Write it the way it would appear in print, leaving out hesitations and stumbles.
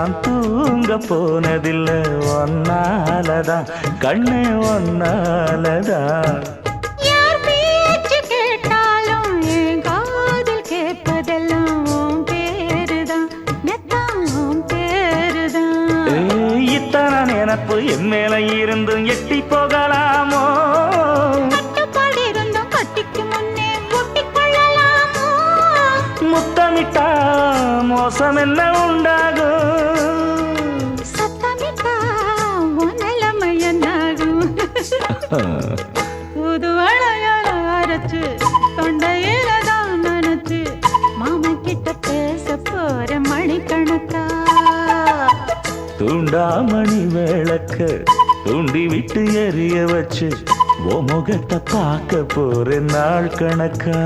நான் தூங்க போனதில்லை ஒன்னாலதான் கண்ணே ஒன்னாலதான். யார் பேச்சு கேட்டாலும் என் காதில் கேட்பதெல்லாம் உன் பேருதான் நெத்தான் உன் பேருதான். இத்தனை நினப்பு என் மேல இருந்தும் எட்டி போகலாமோ? கட்டுப்பாடு இருந்தும் கட்டிக்கு முன்னே ஒட்டிக் கொள்ளலாமோ? முத்தமிட்டா மோசம் என்ன உண்டாகும்? சத்தமிட்டா உன் நிலைமை என்னாகும்? புது வளையல அரைச்சு தொண்டையில தான் நினைச்சு மாமன் கிட்ட பேச போற மணிக்கணக்கா. தூண்டாமணி விளக்க தூண்டி விட்டு எரிய வச்சு ஓ முகத்தை பார்க்க போற நாள் கணக்கா.